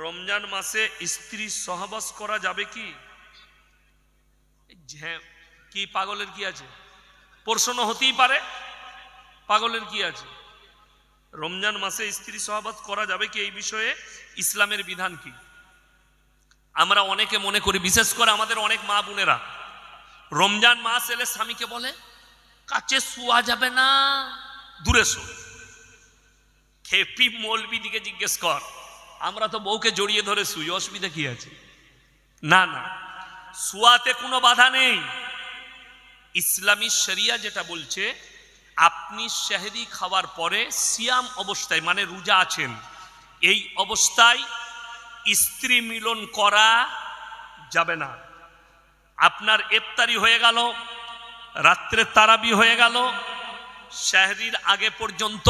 রমজান মাসে স্ত্রী সহবাস করা যাবে কি? কি পাগলের কি আছে? প্রশ্ন হতেই পারে, পাগলের কি আছে? রমজান মাসে স্ত্রী সহবাস করা যাবে কি, এই বিষয়ে ইসলামের বিধান কি? আমরা অনেকে মনে করি, বিশেষ করে আমাদের অনেক মা বোনেরা রমজান মাস এলে স্বামীকে বলে কাছে শোয়া যাবে না, দূরে শো। খেপি মৌলবি দিকে জিজ্ঞেস কর, আমরা তো বউকে জড়িয়ে ধরে শুই, অসুবিধা কি আছে? না না, শোয়াতে কোনো বাধা নেই। ইসলামী শরিয়া যেটা বলছে, আপনি সেহরি খাওয়ার পরে সিয়াম অবস্থায়, মানে রোজা আছেন, এই অবস্থায় স্ত্রী মিলন করা যাবে না। আপনার ইফতারি হয়ে গেল, রাত্রে তারাবি হয়ে গেল, সেহরির আগে পর্যন্ত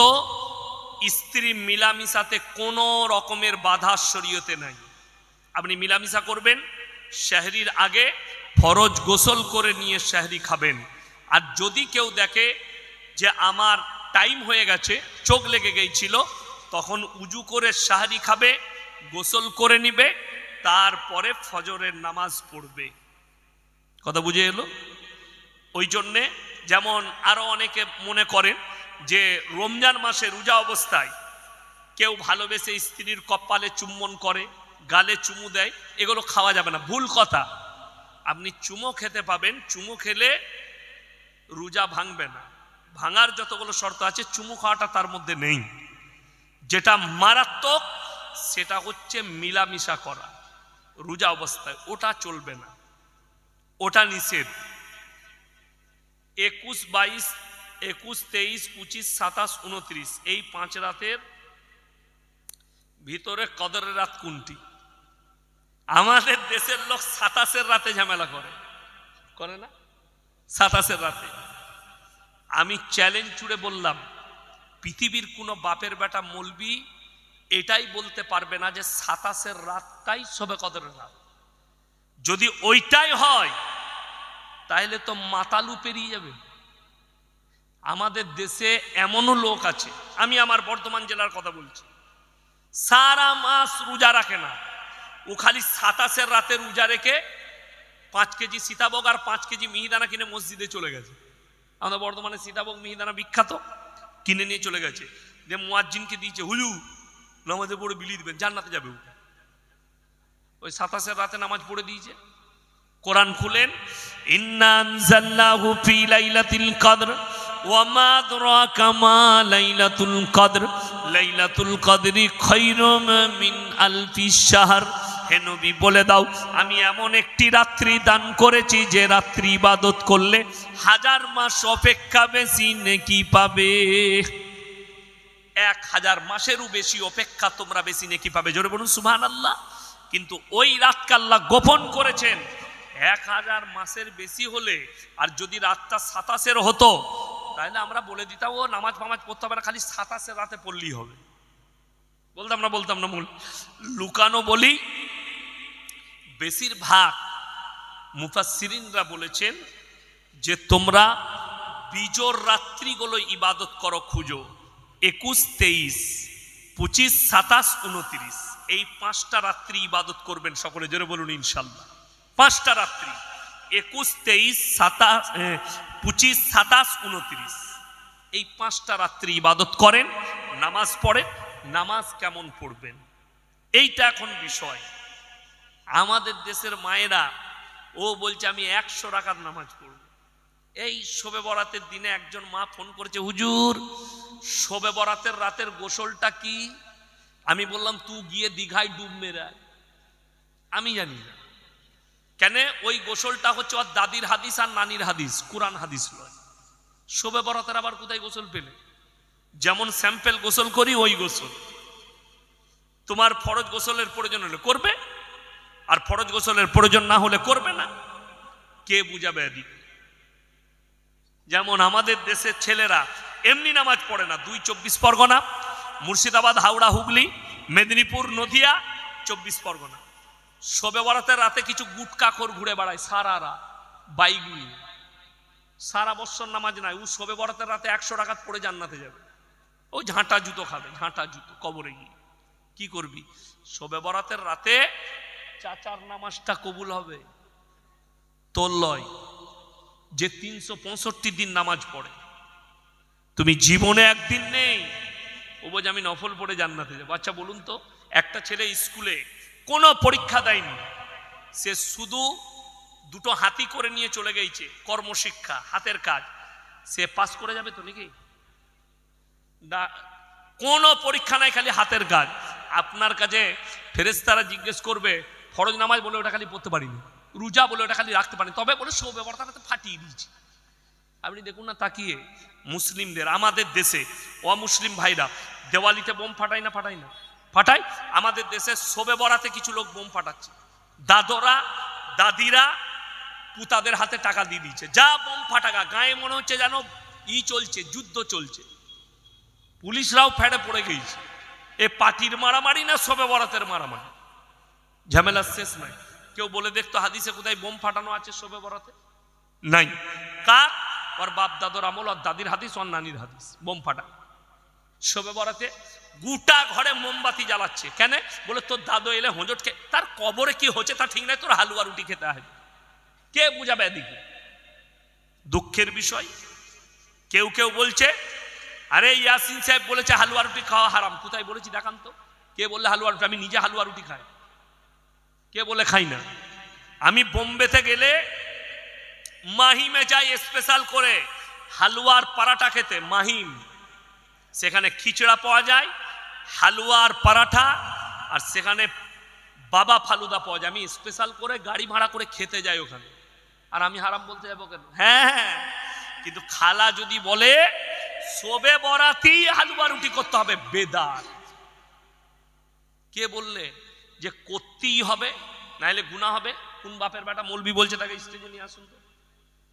স্ত্রী মিলামিশাতে কোনো রকমের বাধা শরীয়তে নাই। আপনি মিলামিশা করবেন, সেহরির আগে ফরজ গোসল করে নিয়ে সেহরি খাবেন। আর যদি কেউ দেখে যে আমার টাইম হয়ে গেছে, চোখ লেগে গিয়েছিল, তখন উজু করে সেহরি খাবে, গোসল করে নিবে, তারপরে ফজরের নামাজ পড়বে। কথা বুঝে এলো? ওই জন্যে যেমন আরো অনেকে মনে করেন যে রমজান মাসে রোজা অবস্থায় কেউ ভালোবেসে স্ত্রীর কপালে চুম্বন করে, গালে চুমু দেয়, এগুলো খাওয়া যাবে না। ভুল কথা। আপনি চুমো খেতে পাবেন, চুমো খেলে রোজা ভাঙবে না। ভাঙার যতগুলো শর্ত আছে, চুমু খাওয়াটা তার মধ্যে নেই। যেটা মারাত্মক সেটা হচ্ছে মিলামিশা করা রোজা অবস্থায়, ওটা চলবে না, ওটা নিষেধ। 21, 22, 21, 23, 25, 27, 29 এই 5 রাতের ভিতরে কদরের রাত কোনটি? আমাদের দেশের লোক 27-এর রাতে ঝামেলা করে না? 27-এর রাতে আমি চ্যালেঞ্জ ছুড়ে বললাম, পৃথিবীর কোনো বাপের বেটা মৌলবি এটাই বলতে পারবে না যে 27-এর রাতটাই সবে কদরের রাত। যদি ওইটাই হয় তাহলে তো মাতালু পেরিয়ে যাবে। আমাদের দেশে এমনও লোক আছে, আমি আমার বর্ধমান জেলার কথা বলছি, সারা মাস রোজা রাখে না, ও খালি 27-এর রাতে রোজা রেখে 5 কেজি সীতাভোগ আর 5 কেজি মিহিদানা কিনে মসজিদে চলে গেছে। আমাদের বর্ধমানে সীতাভোগ মিহিদানা বিখ্যাত, কিনে নিয়ে চলে গেছে, যে মুয়াজ্জিনকে দিয়েছে, হুজুর নামাজে পড়ে বিলিয়ে দিবেন, জান্নাতে যাবে। ওই 27-এর রাতে নামাজ পড়ে দিয়েছে। কোরআন খুলেন, ইন্না আনজালনাহু ফি লাইলাতুল কদর ওয়া মা আদরাকা মা লাইলাতুল কদর লাইলাতুল কদরি খায়রুম মিন আলফি শাহর। হে নবী বলে দাও, আমি এমন একটি রাত্রি দান করেছি যে রাত্রি ইবাদত করলে 1000 মাস অপেক্ষা বেশি নেকি পাবে। 1000 মাসেরও বেশি অপেক্ষা তোমরা বেশি নেকি পাবে। জোরে বলুন সুবহানাল্লাহ। কিন্তু ওই রাতকে আল্লাহ গোপন করেছেন। 1000 মাসের বেশি হলে, আর যদি রাতটা 27-এর হতো তাহলে আমরা বলে দিতাম ও নামাজ ফামাজ পড়তে হবে না, খালি 27-এর রাতে পড়লেই হবে। বলতাম না লুকানো বলি। বেশিরভাগ মুফাসসিরিনরা বলেছেন যে তোমরা বিজোর রাত্রিগুলো ইবাদত করো, খুঁজো। 21, 23, 25, 27, 29 এই 5টা রাত্রি ইবাদত করবেন সকলে। জোরে বলুন ইনশাআল্লাহ। 5টা রাত্রি 21, 23, 25, 27, 29 এই 5টা রাত্রি ইবাদত করেন, নামাজ পড়েন। নামাজ কেমন পড়বেন এইটা এখন বিষয়। আমাদের দেশের মায়েরা ও বলছে আমি 100 রাকাত নামাজ পড়ব। এই শবে বরাতের দিনে একজন মা ফোন করেছে, হুজুর শবে বরাতের রাতের গোসলটা কি? আমি বললাম তুই গিয়ে দীঘায় ডুব মেরে। আমি জানি না কেন ওই গোসলটা হচ্ছে ওর দাদির হাদিস আর নানির হাদিস, কুরআন হাদিস নয়। শবে বরাতের আবার কোথায় গোসল পেলে? যেমন স্যাম্পল গোসল করি ওই গোসল। তোমার ফরজ গোসলের প্রয়োজন হলে করবে, আর ফরজ গোসলের প্রয়োজন না হলে করবে না। কে বুঝাবে এদিক? যেমন আমাদের দেশের ছেলেরা এমনি নামাজ পড়ে না। 2 24 পরগনা, মুর্শিদাবাদ, হাওড়া, হুগলি, মেদিনীপুর, নদিয়া, 24 পরগনা শবে বরাতের রাতে কিছু গুটকাখোর ঘুরে বেড়ায় সারা রাত বাইক নিয়ে। সারা বছর নামাজ নাই, ও শবে বরাতের রাতে 100 রাকাত পড়ে জান্নাতে যাবে। ও ঝাঁটা জুতো খাবে, ঝাঁটা জুতো কবরে গিয়ে। কি করবি? শবে বরাতের রাতে চাচার নামাজটা কবুল হবে, তোর লয়। যে 365 দিন নামাজ পড়ে, তুমি জীবনে একদিন নেই ও বোঝে আমি নফল পড়ে জান্নাতে যাবো। আচ্ছা বলুন তো, একটা ছেলে স্কুলে কোনো পরীক্ষা দেয়নি, সে শুধু দুটো হাতি করে নিয়ে চলে গেছে, কর্মশিক্ষা, হাতের কাজ, সে পাস করে যাবে তো নাকি? না, কোনো পরীক্ষা নাই, খালি হাতের কাজ। আপনার কাছে ফেরেশতারা জিজ্ঞেস করবে ফরজ নামাজ, বলে ওটা খালি পড়তে পারিনি, রোজা বলে ওটা খালি রাখতে পারিনি, তবে বলে শবে বরাতটা ফাটিয়ে দিয়েছি। আপনি দেখুন না তাকিয়ে, মুসলিমদের, আমাদের দেশে অমুসলিম ভাইরা দেওয়ালিতে বোম ফাটায় না? ফাটায় না? ফাটায়। আমাদের দেশে শবে বরাতে কিছু লোক বোম ফাটাচ্ছে, দাদরা দাদিরা পুতাদের হাতে টাকা দিয়ে দিচ্ছে, যা বোম ফাটাকা। গায়ে মনে হচ্ছে যেন চলছে, যুদ্ধ চলছে, পুলিশরাও ফেড়ে পড়ে গেছে। এ পার্টির মারামারি না শবে বরাতের মারামারি? ঝামেলার শেষ নাই। কেউ বলে দেখতো হাদিসে কোথায় বোম ফাটানো আছে শবে বরাতে? নাই। কার? ওর বাপ দাদর আমল, আর দাদির হাদিস, ওর নানির হাদিস। বোম ফাটা শবে বরাতে গোটা ঘরে মোমবাতি জ্বালাচ্ছে। কেন? বলে তোর দাদু এলে হোঁজটকে, তার কবরে কি হচ্ছে তা ঠিক নাই, তোর হালুয়া রুটি খেতে হবে। কে বুঝাবে এদিকে? দুঃখের বিষয়, কেউ কেউ বলছে আরে ইয়াসিন সাহেব বলেছে হালুয়া রুটি খাওয়া হারাম। কোথায় বলেছি দেখান তো, কে বললে হালুয়া রুটি? আমি নিজে হালুয়া রুটি খাই, কে বলে খাই না? আমি বোম্বেতে গেলে মাহিমে যাই স্পেশাল করে হালুয়ার পরাঠা খেতে। মাহিম, সেখানে খিচড়া পাওয়া যায়, হালুয়ার পরাঠা, আর সেখানে বাবা ফালুদা পাওয়া যায়। আমি স্পেশাল করে গাড়ি ভাড়া করে খেতে যাই ওখানে। আর আমি হারাম বলতে যাবো কেন? হ্যাঁ, কিন্তু খালা যদি বলে শবে বরাতেই হালুয়া রুটি করতে হবে, বেদাত। কে বললে যে করতেই হবে, নাইলে গুনাহ হবে? কোন বাপের বেটা মৌলবি বলছে তাকে স্টেজে নিয়ে আসুন তো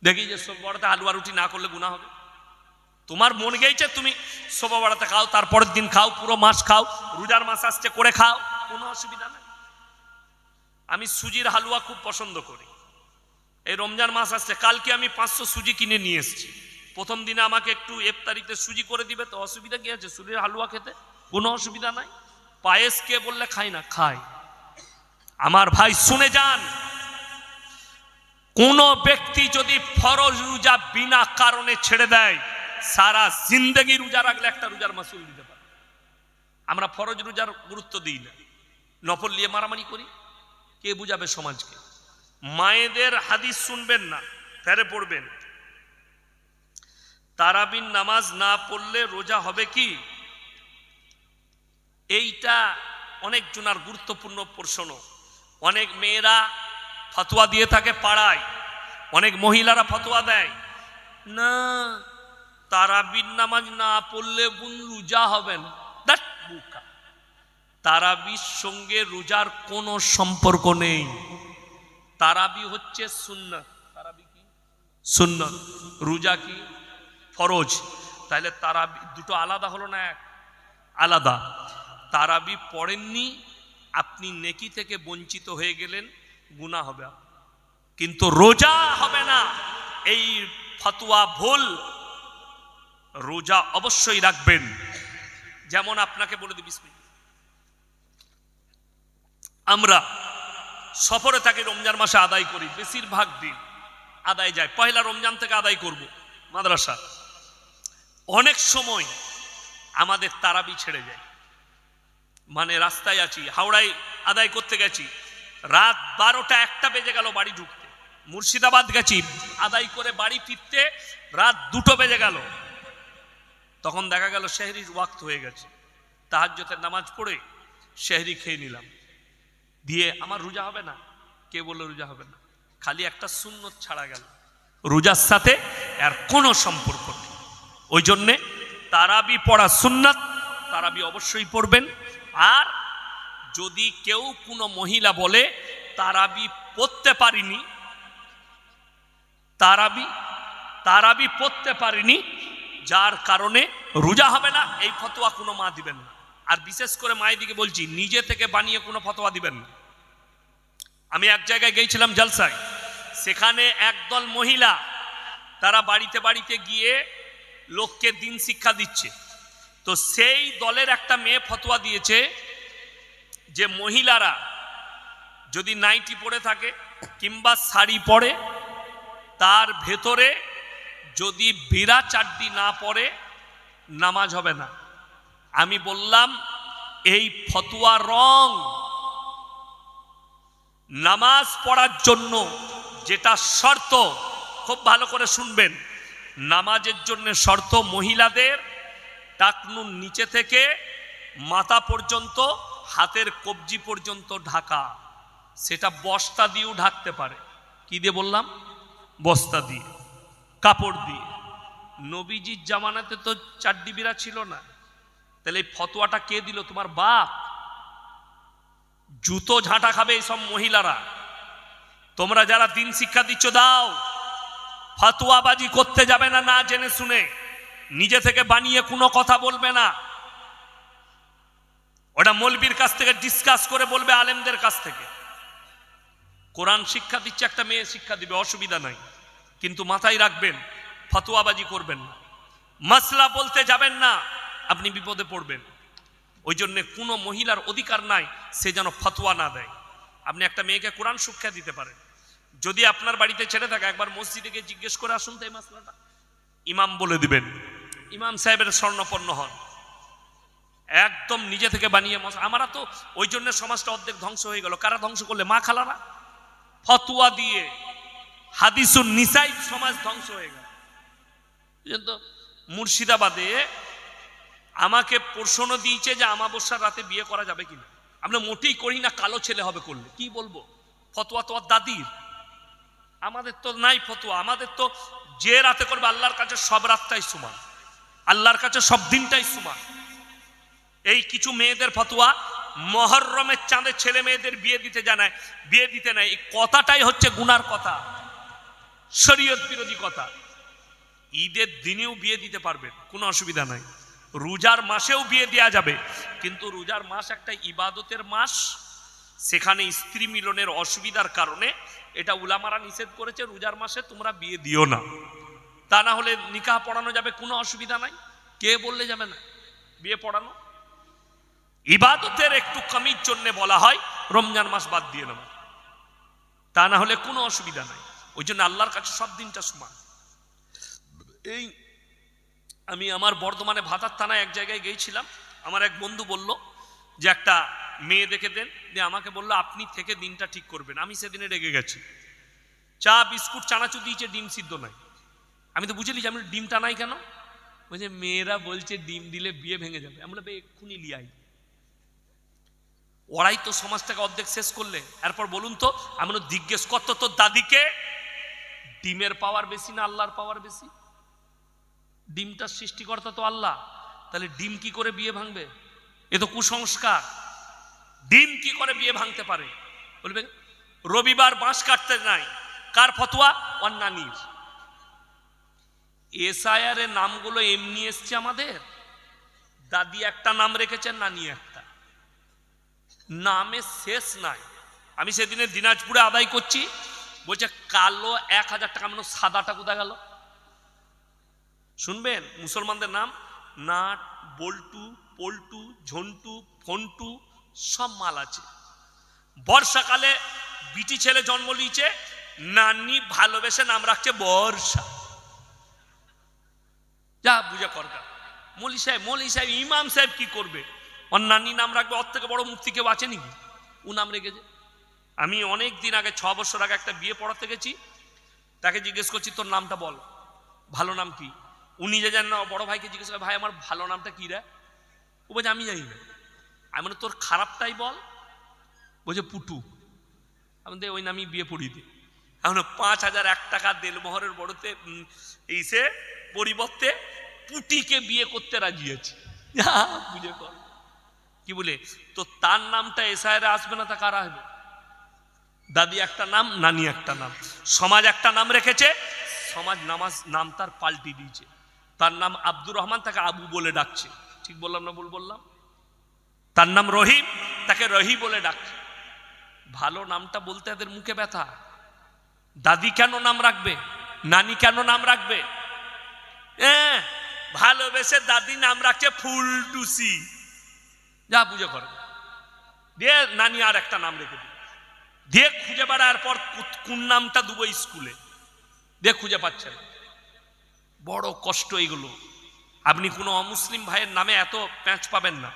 দেখি যে শবে বরাতে হালুয়া রুটি না করলে গুনাহ হবে। তোমার মন গেছে তুমি শবে বরাতে খাও, তারপরের দিন খাও, পুরো মাস খাও, রোজার মাস আসছে করে খাও, কোনো অসুবিধা নেই। আমি সুজির হালুয়া খুব পছন্দ করি। এই রমজান মাস আসছে, কালকে আমি 500 সুজি কিনে নিয়ে এসেছি। প্রথম দিনে আমাকে একটু ইফতারিতে সুজি করে দিবে, তো অসুবিধা কি আছে? সুজির হালুয়া খেতে কোনো অসুবিধা নাই। পায়েস কে বললে খাই না? খাই। আমার ভাই শুনে যান, কোন ব্যক্তি যদি ফরজ রোজা বিনা কারণে ছেড়ে দেয়, সারা জিন্দগি রোজা রাখলে একটা রোজার মাসুল দিতে পারে। আমরা ফরজ রোজার গুরুত্ব দিই না, নফল নিয়ে মারামারি করি। কে বুঝাবে সমাজকে? মায়েদের হাদিস শুনবেন না, ফেরে পড়বেন। তারাবির নামাজ না পড়লে রোজা হবে কি? এইটা অনেক জনার গুরুত্বপূর্ণ প্রশ্ন। অনেক মেয়েরা ফতোয়া দিয়ে থাকে পাড়ায়, অনেক মহিলারা ফতোয়া দেয় না তারাবির নামাজ না পড়লে বোন রোজা হবে না। তারাবির সঙ্গে রোজার কোনো সম্পর্ক নেই। তারাবি হচ্ছে সুন্নাত। তারাবি কি? সুন্নাত। রোজা কি? ফরজ। তাহলে তারাবি দুটো আলাদা হলো না? এক আলাদা। তারাবি পড়েননি, আপনি নেকি থেকে বঞ্চিত হয়ে গেলেন, গুনাহ হবে। কিন্তু রোজা হবে না, এই ফতোয়া ভুল। রোজা অবশ্যই রাখবেন। যেমন আপনাকে বলে দিই, বিসমিল্লাহ, আমরা সফরে থাকি, রমজান মাসে আদায় করি, বেশিরভাগ দিন আদায় যায়। পয়লা রমজান থেকে আদায় করব মাদ্রাসা। অনেক সময় আমাদের তারাবি ছেড়ে যায়, মানে রাস্তায় আছি, হাওড়ায় আদায় করতে গেছি, রাত 12টা-1টা বেজে গেল বাড়ি ঢুকতে। মুর্শিদাবাদ গেছি, আদায় করে বাড়ি ফিরতে রাত 2টো বেজে গেল। তখন দেখা গেল সেহরির ওয়াক্ত হয়ে গেছে। তাহাজ্জুদের নামাজ পড়ে সেহরি খেয়ে নিলাম, দিয়ে আমার রোজা হবে না? কে বললো রোজা হবে না? খালি একটা সুন্নত ছাড়া গেল, রোজার সাথে আর কোনো সম্পর্ক নেই। ওই জন্যে তারাবি পড়া সুন্নাত, তারাবি অবশ্যই পড়বেন। আর যদি কেউ কোনো মহিলা বলে তারাবি পড়তে পারিনি, তারাবি পড়তে পারিনি, যার কারণে রোজা হবে না, এই ফতোয়া কোনো মা দিবেন না। আর বিশেষ করে মায়েদিকে বলছি, নিজে থেকে বানিয়ে কোনো ফতোয়া দিবেন না। আমি এক জায়গায় গিয়েছিলাম জলসায়, সেখানে একদল মহিলা তারা বাড়িতে বাড়িতে গিয়ে লোককে দিন শিক্ষা দিচ্ছে। তো সেই দলের একটা মেয়ে ফতোয়া দিয়েছে যে মহিলারা যদি নাইটি পরে থাকে কিংবা শাড়ি পরে, তার ভেতরে যদি বিরা চাড্ডি না পরে নামাজ হবে না। আমি বললাম এই ফতোয়া রং। নামাজ পড়ার জন্য যেটা শর্ত, খুব ভালো করে শুনবেন, নামাজের জন্য শর্ত মহিলাদের টাকনুর নিচে থেকে মাথা পর্যন্ত, হাতের কবজি পর্যন্ত ঢাকা। সেটা বস্তা দিয়েও ঢাকতে পারে। কি দিয়ে বললাম? বস্তা দিয়ে, কাপড় দিয়ে। নবীজির জামানাতে তো চাড্ডি বিরা ছিল না, তাহলে এই ফতোয়াটা কে দিল? তোমার বাপ। জুতো ঝাঁটা খাবে এইসব মহিলারা। তোমরা যারা দিন শিক্ষা দিচ্ছ দাও, ফতোয়াবাজি করতে যাবে না, না জেনে শুনে নিজে থেকে বানিয়ে কোনো কথা বলবে না। ওটা মৌলবীর কাছ থেকে ডিসকাস করে বলবে, আলেমদের কাছ থেকে। কোরআন শিক্ষা দিচ্ছে, একটা মেয়ে শিক্ষা দিবে, অসুবিধা নাই, কিন্তু মাথায় রাখবেন ফতোয়াবাজি করবেন না, মাসলা বলতে যাবেন না, আপনি বিপদে পড়বেন। ওই জন্য কোনো মহিলার অধিকার নাই সে যেন ফতোয়া না দেয়। আপনি একটা মেয়েকে কোরআন শিক্ষা দিতে পারেন, যদি আপনার বাড়িতে ছেড়ে থাকে একবার মসজিদে গিয়ে জিজ্ঞেস করে আসুন তো এই মাসলাটা, ইমাম বলে দিবেন। ইমাম সাহেবের স্বর্ণপন্ন হন, একদম নিজে থেকে বানিয়ে। আমরা তো ওই জন্য সমাজটা অর্ধেক ধ্বংস হয়ে গেল। কারা ধ্বংস করলে? মা খালারা। ফতোয়া দিয়ে হাদিসুন নিসাই সমাজ ধ্বংস হয়ে গেল। তো মুর্শিদাবাদে আমাকে প্রশ্ন দিয়েছে যে আমাবস্যার রাতে বিয়ে করা যাবে কিনা। আমরা মোটেই করি না, কালো ছেলে হবে করলে। কি বলবো? ফতোয়া তো দাদির, আমাদের তো নাই ফতোয়া। আমাদের তো যে রাতে করবে আল্লাহর কাছে সব রাতটাই সমান, আল্লাহর কাছে সব দিনটাই সমান। এই কিছু মেয়েদের ফতোয়া মুহররমের চাঁদে ছেলে মেয়েদের বিয়ে দিতে জানায়, বিয়ে দিতে নাই। এই কথাটাই হচ্ছে গুনার কথা, শরীয়ত বিরোধী কথা। ঈদের দিনেও বিয়ে দিতে পারবেন, কোনো অসুবিধা নাই। রোজার মাসেও বিয়ে দেওয়া যাবে, কিন্তু রোজার মাস একটা ইবাদতের মাস, সেখানে স্ত্রী মিলনের অসুবিধার কারণে এটা উলামারা নিষেধ করেছে। রোজার মাসে তোমরা বিয়ে দিও না, তা না হলে নিকাহ পড়ানো যাবে, কোনো অসুবিধা নাই। কে বললে যাবে না বিয়ে পড়ানো? ইবাদতের একটু কমির জন্য বলা হয় রমজান মাস বাদ দিয়ে নেব, তা না হলে কোনো অসুবিধা নাই। ওই জন্য আল্লাহর কাছে সব দিনটা সমান। এই আমি আমার বর্ধমানে ভাতার থানায় এক জায়গায় গিয়েছিলাম, আমার এক বন্ধু বলল যে একটা মেয়ে দেখে দেন, দিয়ে আমাকে বললো আপনি থেকে দিনটা ঠিক করবেন। আমি সেদিনে রেগে গেছি। চা বিস্কুট চানাচুর দিয়েছে, ডিম সিদ্ধ নাই। আমি তো বুঝলি যে আমি ডিমটা নাই কেন? বলছে মেয়েরা বলছে ডিম দিলে বিয়ে ভেঙে যাবে। আমরা এক্ষুনি লিয়াই। ওরাই তো সমাজটাকে অর্ধেক শেষ করলে। এরপর বলুন তো, আমি জিজ্ঞেস করতো তোর দাদিকে, ডিমের পাওয়ার বেশি না আল্লাহর পাওয়ার বেশি? ডিমটার সৃষ্টিকর্তা তো আল্লাহ, তাহলে ডিম কি করে বিয়ে ভাঙবে? এ তো কুসংস্কার। ডিম কি করে বিয়ে ভাঙতে পারে? বলবে রবিবার বাঁশ কাটতে নাই, কার ফতোয়া? ওর নানির। এসআইআর এর নামগুলো এমনি এসছে আমাদের, দাদি একটা নাম রেখেছেন, নানি একটা, নামে শেষ নাই। আমি সেদিনে দিনাজপুরে আদায় করছি, বলছে কালো 1000 টাকা, মানে সাদাটা কোথায় গেল? শুনবেন মুসলমানদের নাম, নাট, বল্টু, পল্টু, ঝন্টু, ফন্টু, সব মাল আছে। বর্ষাকালে বিটি ছেলে জন্ম নিয়েছে, নানি ভালোবেসে নাম রাখছে বর্ষা। যা বুঝে করগা। মৌলী সাহেব ইমাম সাহেব কি করবে? ওর নানি নাম রাখবে? ওর থেকে বড় মুফতি কেউ আছে নাকি? ও নাম রেখেছে। আমি অনেক দিন আগে, 6 বছর আগে একটা বিয়ে পড়াতে গেছি, তাকে জিজ্ঞেস করছি তোর নামটা বল, ভালো নাম কি? উনি যে জানেন না, বড় ভাইকে জিজ্ঞেস করে ভাই আমার ভালো নামটা কি রে? ও বলছে আমি জানি না। আমি মানে তোর খারাপটাই বল। বলছে পুটু। আমি ওই নামই বিয়ে পড়িয়ে দিই। এখন 5001 টাকা দেলমোহরের বড়তে এইসে পরিবর্তে পুটিকে বিয়ে করতে রাজি আছে। বুঝে কর কি বলে? তো তার নামটা এসআইআর আসবে না, তা কার আসবে? দাদি একটা নাম, নানি একটা নাম, সমাজ একটা নাম রেখেছে, সমাজ নাম তার পাল্টি দিয়েছে। তার নাম আব্দুর রহমান, তাকে আবু বলে ডাকছে। ঠিক বললাম না ভুল বললাম? তার নাম রহিম, তাকে রহি বলে ডাকছে। ভালো নামটা বলতে এদের মুখে ব্যথা। দাদি কেন নাম রাখবে? নানি কেন নাম রাখবে? ভালোবেসে দাদি নাম রাখছে ফুলটুসি। যা বুঝে কর, দিয়ে নানি আর একটা নাম রেখে দিল, দিয়ে খুঁজে বেড়ার পর কোন নামটা দেবো স্কুলে, দিয়ে খুঁজে পাচ্ছেন। বড় কষ্ট এগুলো। আপনি কোনো অমুসলিম ভাইয়ের নামে এত প্যাঁচ পাবেন না,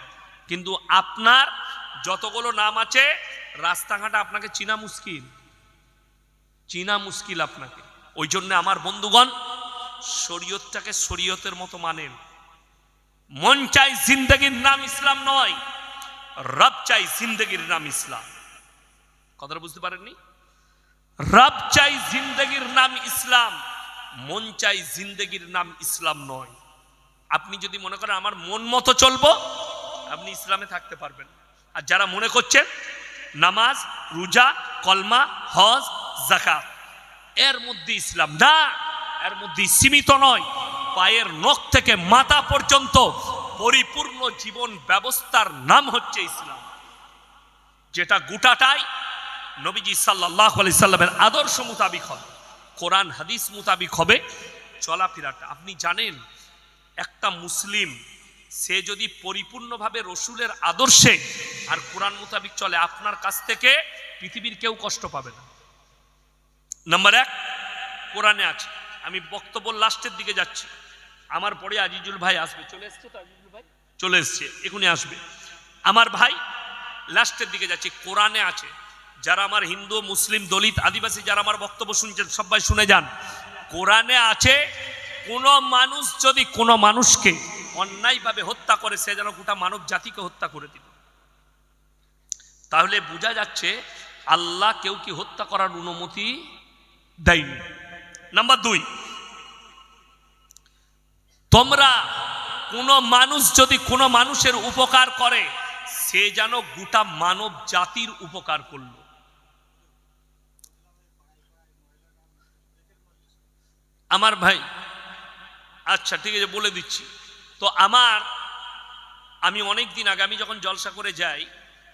কিন্তু আপনার যতগুলো নাম আছে রাস্তাঘাটে আপনাকে চিনা মুশকিল, চিনা মুশকিল আপনাকে। ওই জন্য আমার বন্ধুগণ, শরীয়তটাকে শরীয়তের মতো মানেন। মন চাই জিন্দগির নাম ইসলাম নয়, রব চাই জিন্দগির নাম ইসলাম। কথাটা বুঝতে পারেননি? রব চাই জিন্দগির নাম ইসলাম, মন চাই জিন্দগির নাম ইসলাম নয়। আপনি যদি মনে করেন আমার মন মতো চলবো, আপনি ইসলামে থাকতে পারবেন। আর যারা মনে করছেন নামাজ, রোজা, কলমা, হজ, যাকাত এর মধ্যে ইসলাম, না, এর মধ্যে সীমিত নয়। পায়ের নখ থেকে মাথা পর্যন্ত পরিপূর্ণ জীবন ব্যবস্থার নাম হচ্ছে ইসলাম, যেটা গোটাটাই নবীজি সাল্লাল্লাহু আলাইহি সাল্লামের আদর্শ মোতাবিক হবে, কোরআন হাদিস মোতাবিক হবে চলাফেরাটা। আপনি জানেন একটা মুসলিম সে যদি পরিপূর্ণভাবে রসুলের আদর্শে আর কোরআন মোতাবিক চলে, আপনার কাছ থেকে পৃথিবীর কেউ কষ্ট পাবে না। নাম্বার এক, কোরআনে আছে। আমি বক্তব্য লাস্টের দিকে যাচ্ছি, আমার পরে আজিজুল ভাই আসবে। চলে এসছে তো আজিজুল ভাই? চলে এসছে, এখনই আসবে আমার ভাই। লাস্টের দিকে যাচ্ছি, কোরআনে আছে। যারা আমার হিন্দু, মুসলিম, দলিত, আদিবাসী যারা আমার বক্তব্য শুনছেন সবাই শুনে যান। কোরআনে আছে কোন মানুষ যদি কোন মানুষকে অন্যায়ভাবে হত্যা করে, সে যেন গোটা মানব জাতিকে হত্যা করে দিল। তাহলে বোঝা যাচ্ছে আল্লাহ কেউ কি হত্যা করার অনুমতি দেয়নি। নাম্বার দুই, তোমরা কোন মানুষ যদি কোন মানুষের উপকার করে, সে যেন গোটা মানব জাতির উপকার করলো। আমার ভাই, আচ্ছা ঠিক আছে বলে দিচ্ছি। তো আমি অনেক দিন আগে, আমি যখন জলসা করে যাই,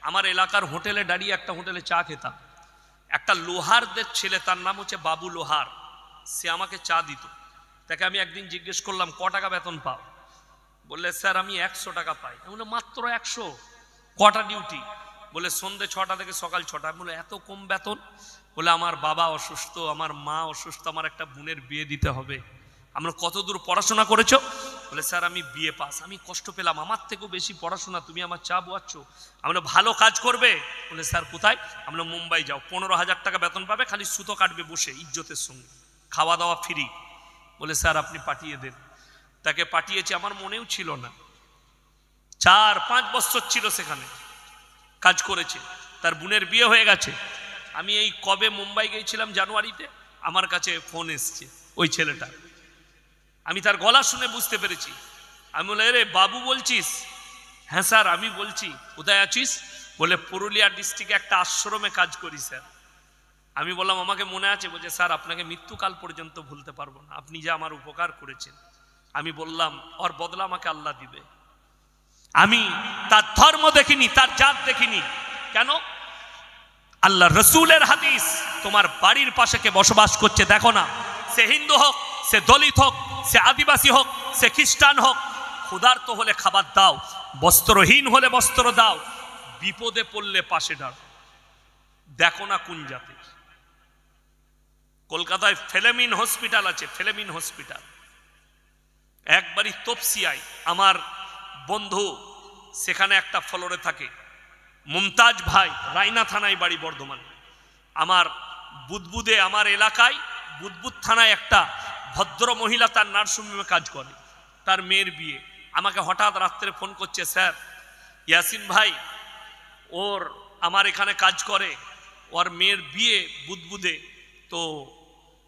আমার এলাকার হোটেলে দাঁড়িয়ে একটা হোটেলে চা খেতাম। একটা লোহারদের ছেলে, তার নাম হচ্ছে বাবু লোহার, সে আমাকে চা দিত। তাকে আমি একদিন জিজ্ঞেস করলাম ক টাকা বেতন পাও? বললে স্যার আমি 100 টাকা পাই। আমি বললাম মাত্র 100? কটা ডিউটি? বলে সন্ধ্যে 6টা থেকে সকাল 6টা। আমি বলে এত কম বেতন? বলে আমার বাবা অসুস্থ, আমার মা অসুস্থ, আমার একটা বোনের বিয়ে দিতে হবে। আমরা কত দূর পড়াশোনা করেছো? বলে স্যার আমি বিএ পাস। আমি কষ্ট পেলাম, আমার থেকেও বেশি পড়াশোনা, তুমি আমার চা বোয়াচ্ছ। আমরা ভালো কাজ করবে? বলে স্যার কোথায়? আমরা মুম্বাই যাও, 15,000 টাকা বেতন পাবে, খালি সুতো কাটবে বসে ইজ্জতের সঙ্গে, খাওয়া দাওয়া ফ্রি। বলে স্যার আপনি পাঠিয়ে দেন। তাকে পাঠিয়েছি, আমার মনেও ছিল না। 4-5 বছর ছিল সেখানে কাজ করেছে, তার বোনের বিয়ে হয়ে গেছে। আমি এই কবে মুম্বাই গিয়েছিলাম, জানুয়ারিতে, আমার কাছে ফোন এসছে ওই ছেলেটা। আমি তার গলা শুনে বুঝতে পেরেছি। আমি বলে রে বাবু বলছিস? হ্যাঁ স্যার আমি বলছি। কোথায় আছিস? বলে পুরুলিয়া ডিস্ট্রিক্টে একটা আশ্রমে কাজ করি স্যার। আমি বললাম আমাকে মনে আছে? বলছে স্যার আপনাকে মৃত্যুকাল পর্যন্ত ভুলতে পারবো না, আপনি যে আমার উপকার করেছেন। আমি বললাম ওর বদলা আমাকে আল্লাহ দিবে। আমি তার ধর্ম দেখিনি, তার জাত দেখিনি। কেন? আল্লাহ রসুলের হাদিস, তোমার বাড়ির পাশে কে বসবাস করছে দেখো না, সে হিন্দু হোক, সে দলিত হোক, সে আদিবাসী হোক, সে খ্রিস্টান হোক, ক্ষুধার্ত হলে খাবার দাও, বস্ত্রহীন হলে বস্ত্র দাও, বিপদে পড়লে পাশে দাঁড়াও। দেখো না কোন জাতির। কলকাতায় ফেলেমিন হসপিটাল আছে, ফেলেমিন হসপিটাল। একবারই তপসিয়ায় আমার বন্ধু সেখানে একটা ফ্লোরে থাকে, মুমতাজ ভাই, রায়না থানায় বাড়ি, বর্ধমান। আমার বুদবুদে, আমার এলাকায় বুদবুদ থানায় একটা ভদ্র মহিলা তার নার্সিংহোমে কাজ করে, তার মেয়ের বিয়ে। আমাকে হঠাৎ রাত্রে ফোন করছে, স্যার ইয়াসিন ভাই ওর আমার এখানে কাজ করে, ওর মেয়ের বিয়ে বুদবুদে, তো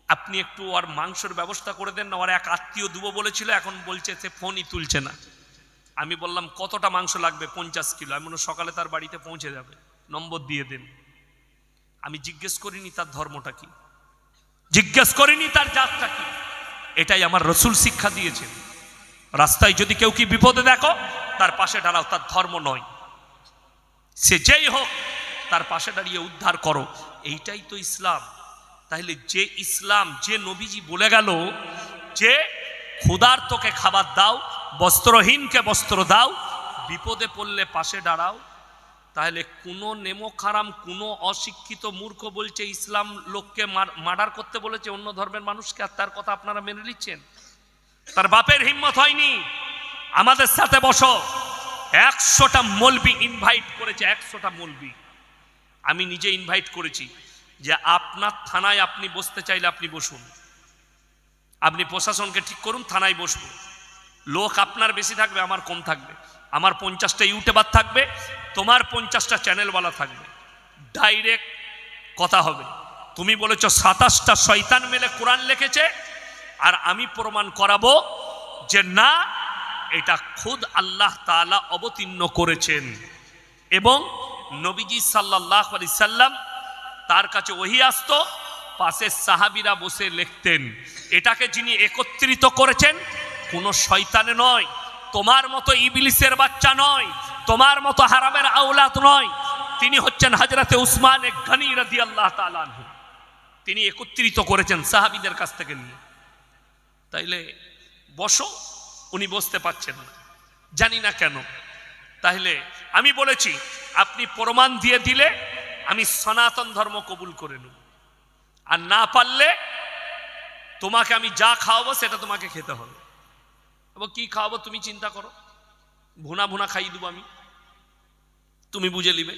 আপনি একটু ওর মাংসের ব্যবস্থা করে দেন না, ওর এক আত্মীয় দেবো বলেছিল, এখন বলছে সে ফোনই তুলছে না। আমি বললাম কতটা মাংস লাগবে? 50 কিলো। আমি বললাম সকালে তার বাড়িতে পৌঁছে যাবে, নম্বর দিয়ে দেন। আমি জিজ্ঞেস করিনি তার ধর্মটা কি, জিজ্ঞেস করিনি তার জাতটা কি। এটাই আমার রসুল শিক্ষা দিয়েছেন। রাস্তায় যদি কেউ কি বিপদে দেখো, তার পাশে দাঁড়াও, তার ধর্ম নয়, সে যেই হোক তার পাশে দাঁড়িয়ে উদ্ধার করো। এইটাই তো ইসলাম। তাহলে যে ইসলাম, যে নবীজি বলে গেল যে ক্ষুধার্তকে খাবার দাও, বস্ত্রহীনকে বস্ত্র দাও, বিপদে পড়লে পাশে দাঁড়াও, তাহলে কোনো নেমক হারাম, কোনো অশিক্ষিত মূর্খ বলছে ইসলাম লোককে মার্ডার করতে বলেছে অন্য ধর্মের মানুষকে, আর তার কথা আপনারা মেনে নিচ্ছেন? তার বাপের হিম্মত হয়নি। আমাদের সাথে বসো। 100টা মৌলবি ইনভাইট করেছে, 100টা মৌলবি। আমি নিজে ইনভাইট করেছি যে আপনার থানায় আপনি বসতে চাইলে আপনি বসুন, আপনি প্রশাসনকে ঠিক করুন, থানায় বসবো। লোক আপনার বেশি থাকবে, আমার কম থাকবে। আমার 50টা ইউটিউবার থাকবে, তোমার 50টা চ্যানেলওয়ালা থাকবে। ডাইরেক্ট কথা হবে। তুমি বলেছ 27টা শয়তান মিলে কোরআন লিখেছে, আর আমি প্রমাণ করাবো যে না, এটা খুদ আল্লাহ তাআলা অবতীর্ণ করেছেন। এবং নবীজি সাল্লাল্লাহু আলাইহি সাল্লাম, তার কাছে ওহী আসতো, পাশে সাহাবীরা বসে লিখতেন। এটাকে যিনি একত্রিত করেছেন কোনো শয়তানে নয়, তোমার মতো ইবলিসের বাচ্চা নয়, তোমার মতো হারামের আওলাদ নয়। তিনি হচ্ছেন হযরতে উসমান গনি রাদিয়াল্লাহু তাআলা আনহু। তিনি একত্রিত করেছেন সাহাবীদের কাছ থেকে নিয়ে। তাইলে বসো, উনি বসতে পারছেন না, জানি না কেন। তাহলে আমি বলেছি আপনি প্রমাণ দিয়ে দিলে আমি সনাতন ধর্ম কবুল করে নেব, আর না পারলে তোমাকে আমি যা খাওয়াবো সেটা তোমাকে খেতে হবে। এবং কি খাওয়াবো তুমি চিন্তা করো, ভুনা ভুনা খাইয়ে দেবো আমি, তুমি বুঝে নিবে।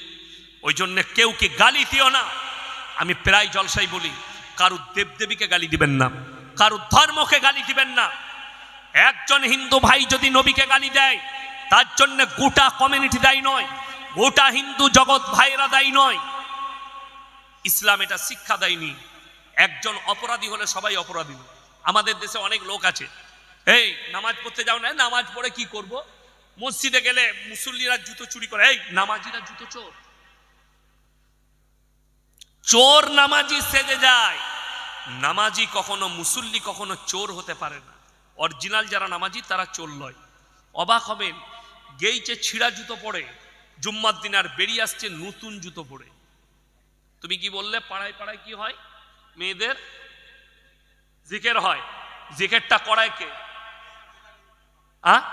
ওই জন্য কেউ কি গালি দিও না। আমি প্রায় জলসাই বলি, কারু দেবদেবীকে গালি দিবেন না, কারু ধর্মকে গালি দিবেন না। একজন হিন্দু ভাই যদি নবীকে গালি দেয়, তার জন্য গোটা কমিউনিটি দায়ী নয়, গোটা হিন্দু জগৎ ভাইরা দায়ী নয়। ইসলাম এটা শিক্ষা দেয়নি। একজন অপরাধী হলে সবাই অপরাধী। আমাদের দেশে অনেক লোক আছে, এই নামাজ পড়তে যাও না, নামাজ পড়ে কি করব? মসজিদে গেলে মুসল্লিরা জুতো চুরি করে, এই নামাজিরা জুতো চোর। চোর নামাজি সেজে যায়। নামাজি কখনো, মুসল্লি কখনো চোর হতে পারে না। অরিজিনাল যারা নামাজি তারা চোর নয়। অবাক হবেন, গেইছে ছিঁড়া জুতো পরে জুম্মার দিন, আর বেরিয়ে আসছে নতুন জুতো পরে। তুমি কি বললে পাড়ায় পাড়ায় কি হয়? মেয়েদের জিকির হয়। জিকিরটা করায় কে? হ্যাঁ,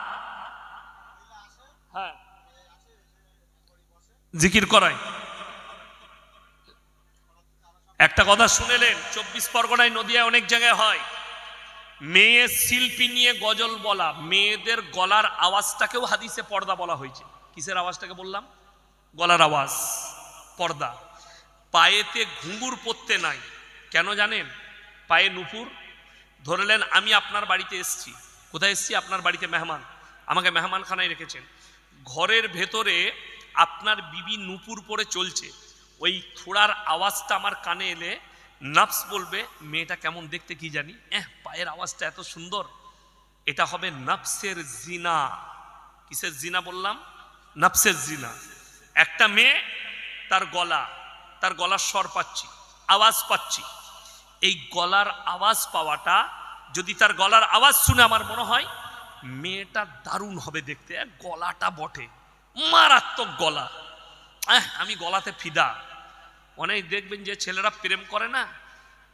জিকির করায়। একটা কথা শুনেলেন, 24 পরগনায়, নদিয়ায় অনেক জায়গায় হয়। মেয়ে শিল্পী নিয়ে গজল বলা, মেয়েদের গলার আওয়াজটাকেও হাদিসে পর্দা বলা হয়েছে। কিসের আওয়াজটাকে বললাম? গলার আওয়াজ, পর্দা। পায়েতে ঘুঙুর পরতে নাই, কেন জানেন? পায়ে নুপুর। ধরলেন আমি আপনার বাড়িতে এসছি, কোথায় এসছি? আপনার বাড়িতে মেহমান, আমাকে মেহমানখানায় রেখেছেন। ঘরের ভেতরে আপনার বিবি নুপুর পরে চলছে, ওই থোড়ার আওয়াজটা আমার কানে এলে নফস বলবে মেয়েটা কেমন দেখতে কি জানি, পায়ের আওয়াজটা এত সুন্দর। এটা হবে নফসের জিনা। কিসের জিনা বললাম? নফসের জিনা। একটা মেয়ে, তার গলার স্বর পাচ্ছি, আওয়াজ পাচ্ছি। এই গলার আওয়াজ পাওয়াটা, যদি তার গলার আওয়াজ শুনে আমার মনে হয় মেয়েটা দারুণ হবে দেখতে, গলাটা বটে, মারাত্মক গলা, আমি গলাতে ফিদা। অনেক দেখবেন যে ছেলেরা প্রেম করে না,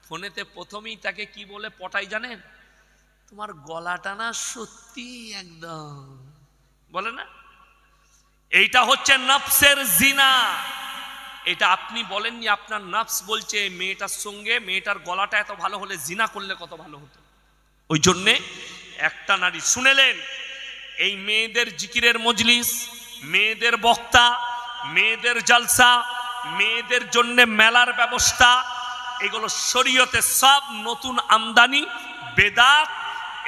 ফোনেতে প্রথমেই তাকে কি বলে পটাই জানেন? তোমার গলাটা না সত্যি একদম, বলে না? এইটা হচ্ছে নফসের জিনা। এটা আপনি বলেননি, আপনার নফস বলছে মেয়েটার সঙ্গে মেয়েটার গলাটা এত ভালো হলে জিনা করলে কত ভালো হতো। ওই জন্যে একটা নারী শুনেলেন, এই মেয়েদের জিকিরের মজলিস, মেয়েদের বক্তা, মেয়েদের জালসা, মেয়েদের জন্য মেলার ব্যবস্থা, এগুলো শরীয়তে সব নতুন আমদানি, বেদাত,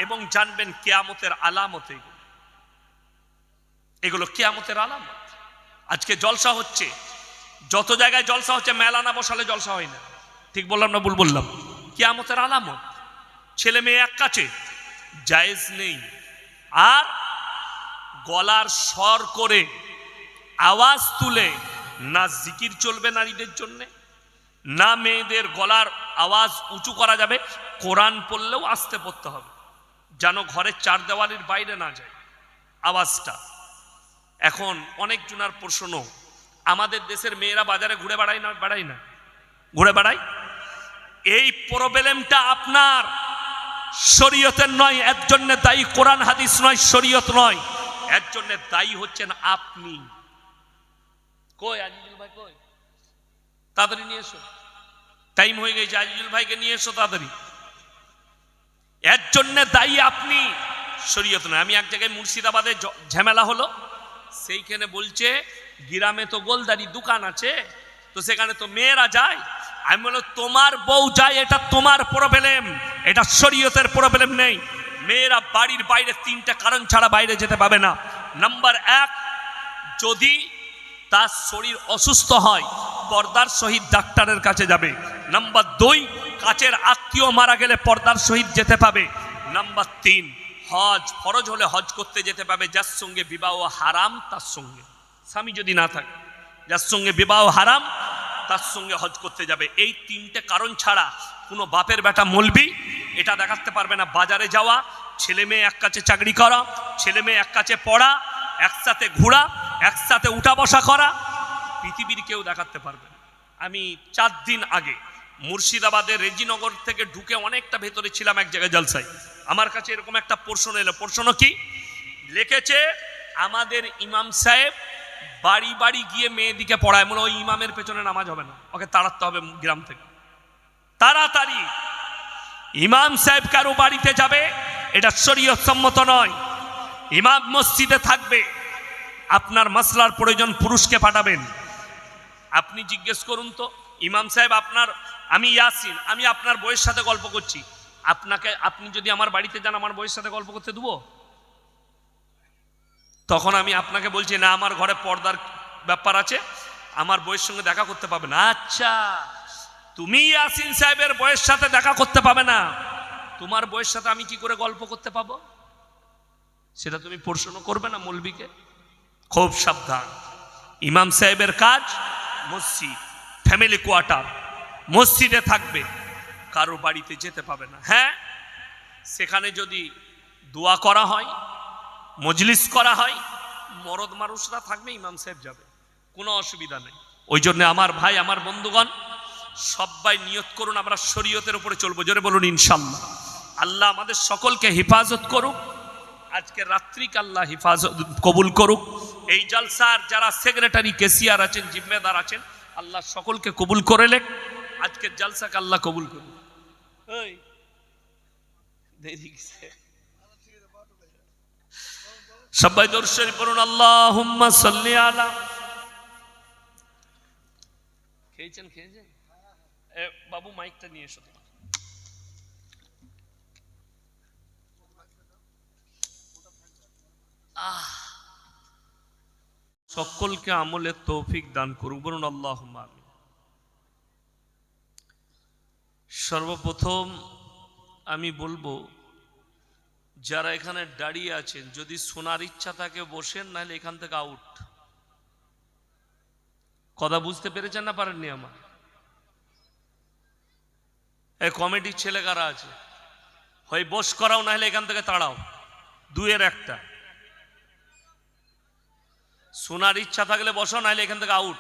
এবং জানবেন কিয়ামতের আলামত। এগুলো কিয়ামতের আলামত। আজকে জলসা হচ্ছে, যত জায়গায় জলসা হচ্ছে, মেলা না বসালে জলসা হয় না। ঠিক বললাম না ভুল বললাম? কিয়ামতের আলামত। ছেলে মেয়ে এক কাছে, জায়েজ নেই। আর গলার স্বর করে আওয়াজ তুলে না জিকির চলবে নারীদের জন্য, না মেয়েদের গলার আওয়াজ উঁচু করা যাবে। কোরআন পড়লেও আস্তে পড়তে হবে, যেন ঘরের চার দেওয়ালির বাইরে না যায় আওয়াজটা। এখন অনেক জনার প্রশ্ন, আমাদের দেশের মেয়েরা বাজারে ঘুরে বেড়ায় না? বেড়ায় না? ঘুরে বেড়ায়। এই প্রবলেমটা আপনার, শরীয়তের নয়। এর জন্য দায়ী কোরআন হাদিস নয়, শরীয়ত নয়। এর জন্য দায়ী হচ্ছেন আপনি। কই আজিজুল ভাই কই? তাড়াতাড়ি নিয়ে এসো, টাইম হয়ে গেছে। আজিজুল ভাইকে নিয়ে এসো তাড়াতাড়ি। এর জন্য দায়ী আপনি, শরীয়ত নয়। আমি এক জায়গায় মুর্শিদাবাদে ঝামেলা হলো, সেইখানে বলছে গ্রামে তো গোলদারি দোকান আছে, তো সেখানে তো মেয়েরা যায়। আমি বললাম তোমার বউ যায়, এটা তোমার প্রবলেম, এটা শরীয়তের প্রবলেম নেই। মেয়েরা বাড়ির বাইরে 3টা কারণ ছাড়া বাইরে যেতে পাবে না। নাম্বার 1, যদি তার শরীর অসুস্থ হয় পর্দার সহিত ডাক্তারের কাছে যাবে। নাম্বার 2, কাছের আত্মীয় মারা গেলে পর্দার সহিত যেতে পাবে। নাম্বার 3, হজ ফরজ হলে হজ করতে যেতে পাবে, যার সঙ্গে বিবাহ হারাম তার সঙ্গে, স্বামী যদি না থাকে, যার সঙ্গে বিবাহ হারাম তার সঙ্গে হজ করতে যাবে। এই 3টে কারণ ছাড়া কোনো বাপের বেটা মলবি এটা দেখাতে পারবে না। বাজারে যাওয়া, ছেলে মেয়ে এক কাছে চাকরি করা, ছেলে মেয়ে এক কাছে পড়া, একসাথে ঘোরা, একসাথে উঠা বসা করা, পৃথিবীর কেউ দেখাতে পারবে না। আমি 4 দিন আগে মুর্শিদাবাদের রেজিনগর থেকে ঢুকে অনেকটা ভেতরে ছিলাম এক জায়গায় জলসায়। আমার কাছে এরকম একটা প্রশ্ন এলো। প্রশ্ন কি লিখেছে? আমাদের ইমাম সাহেব বাড়ি বাড়ি গিয়ে মেয়েদিকে পড়ায়। মনে ওই ইমামের পেছনে নামাজ হবে না, ওকে তাড়াতে হবে গ্রাম থেকে তাড়াতাড়ি। ইমাম সাহেব কারো বাড়িতে যাবে, এটা শরীয়ত সম্মত নয়। ইমাম মসজিদে থাকবে, আপনার মাসলার প্রয়োজন পুরুষকে পাঠাবেন। আপনি জিজ্ঞেস করুন তো, ইমাম সাহেব আপনার, আমি ইয়াসিন, আমি আপনার বউয়ের সাথে গল্প করছি, আপনি যদি আমার বাড়িতে যান আমার বউয়ের সাথে গল্প করতে দেবো? তখন আমি আপনাকে বলছি না, আমার ঘরে পর্দার ব্যাপার আছে, আমার বউয়ের সঙ্গে দেখা করতে পাবে না। আচ্ছা, তুমি ইয়াসিন সাহেবের বউয়ের সাথে দেখা করতে পাবে না, তোমার বউয়ের সাথে আমি কি করে গল্প করতে পাবো? সেটা তুমি প্রশ্ন করবে না মৌলবীকে? খুব সাবধান। ইমাম সাহেবের কাজ মসজিদ, ফ্যামিলি কোয়ার্টার, মসজিদে থাকবে, কারো বাড়িতে যেতে পাবে না। হ্যাঁ, সেখানে যদি দোয়া করা হয়, মজলিস করা হয়, মরদ মানুষরা থাকবে, ইমাম সাহেব যাবে, কোনো অসুবিধা নেই। ওই জন্য আমার ভাই, আমার বন্ধুগণ, সবাই নিয়ত করুন আমরা শরীয়তের উপরে চলবো। জোরে বলুন ইনশাআল্লাহ। আল্লাহ আমাদের সকলকে হেফাজত করুক, আজকে রাত্রিকে আল্লাহ হেফাজত কবুল করুক। এই জলসার যারা সেক্রেটারি, কেসিয়ার আছেন, জিম্মেদার আছেন, আল্লাহ সকলকে কবুল করে লেখ। আজকের জলসাকে আল্লাহ কবুল করুক। সবাই দরুদ শরীফ পড়ুন, আল্লাহুম্মা সাল্লি আলা। খেয়েছেন? বাবু মাইকটা নিয়ে এসো। সকলকে আমলের তৌফিক দান করুক, বলুন আল্লাহুম্মা আমিন। সর্বপ্রথম আমি বলবো, যারা এখানে দাঁড়িয়ে আছেন, যদি শোনার ইচ্ছা থাকে বসেন, নাহলে এখান থেকে আউট। কথা বুঝতে পেরেছেন না পারেননি? আমার এই কমিটির ছেলে কারা আছে, হয় বস করাও, নাহলে এখান থেকে তাড়াও, দুয়ের একটা। শোনার ইচ্ছা থাকলে বসো, নাহলে এখান থেকে আউট।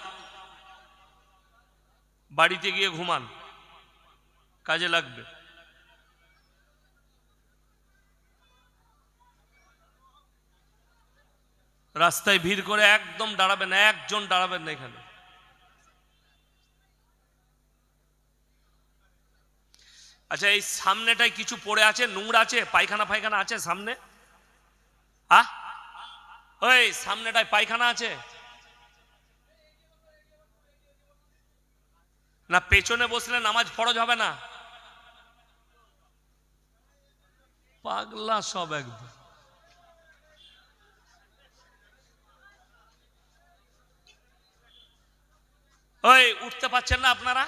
বাড়িতে গিয়ে ঘুমান, কাজে লাগবে। রাস্তায় ভিড় করে একদম দাঁড়াবেন না, একজন দাঁড়াবেন না এখানে। আচ্ছা, এই সামনেটায় কিছু পড়ে আছে, নোংরা আছে, পায়খানা ফায়খানা আছে সামনে? ওই সামনেটায় পায়খানা আছে না? পেছনে বসলে নামাজ ফরজ হবে না? পাগলা সব একদম। ওই উঠতে পারছেন না আপনারা?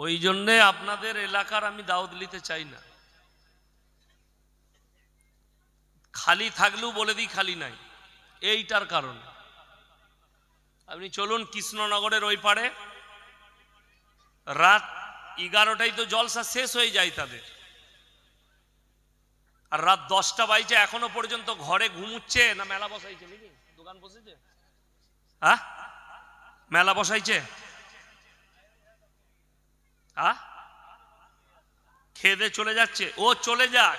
ওই জন্যে আপনাদের এলাকার আমি দাওয়াত নিতে চাই না। খালি থাকলেও বলে দিই খালি নাই, এইটার কারণে। আপনি চলুন কৃষ্ণনগরের ওই পারে, রাত 11টায় তো জলসা শেষ হয়ে যায় তাদের, আর রাত 10টা বাজছে এখনো পর্যন্ত ঘরে ঘুমুচ্ছে না মেলা বসাইছে নাকি? দোকান বসেছে? হ্যাঁ, মেলা বসাইছে? হ্যাঁ, খেয়ে চলে যাচ্ছে। ও চলে যাক,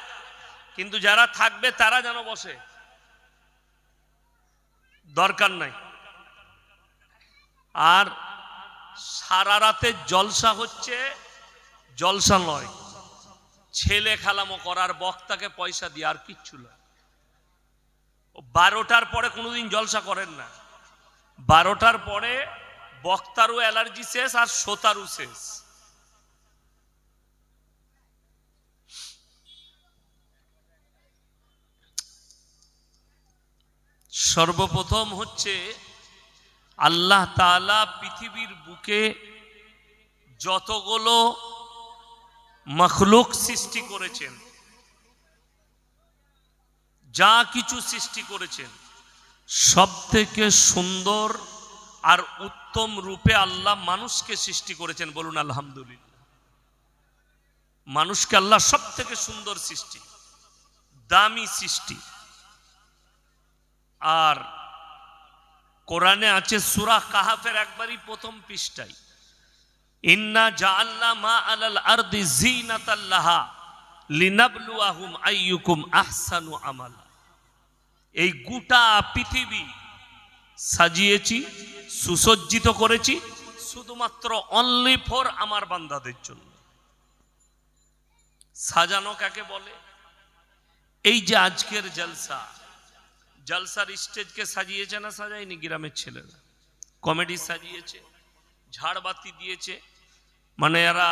কিন্তু যারা থাকবে তারা যেন বসে, দরকার নাই। আর সারা রাতে জলসা হচ্ছে, জলসা নয়, ছেলে খেলামো করার, বক্তাকে পয়সা দিয়ে, আর কিচ্ছু নয়। 12টার পরে কোনোদিন জলসা করেন না। 12টার পরে বক্তারও অ্যালার্জি শেষ আর শ্রোতারও শেষ। সর্বপ্রথম হচ্ছে আল্লাহ তাআলা পৃথিবীর বুকে যতগুলো মখলুক সৃষ্টি করেছেন, যা কিছু সৃষ্টি করেছেন, সব থেকে সুন্দর আর উত্তম রূপে আল্লাহ মানুষকে সৃষ্টি করেছেন। বলুন আলহামদুলিল্লাহ। মানুষকে আল্লাহ সব থেকে সুন্দর সৃষ্টি, দামি সৃষ্টি। আর কোরআনে আছে সূরা কাহাফের একবারই প্রথম পৃষ্ঠায়, ইন্না জাআলনা মা আলাল আরদি যিনাতাল লাহা লিনাবলুয়াহুম আইয়ুকুম আহসানু আমালা। এই গোটা পৃথিবী সাজিয়েছি, সুসজ্জিত করেছি শুধুমাত্র অনলি ফর আমার বান্দাদের জন্য। সাজানো কাকে বলে? এই যে আজকের জলসা, জলসার স্টেজকে সাজিয়েছে না সাজায়নি? গ্রামের ছেলেরা কমেডি সাজিয়েছে, ঝাড়বাতি দিয়েছে, মানে এরা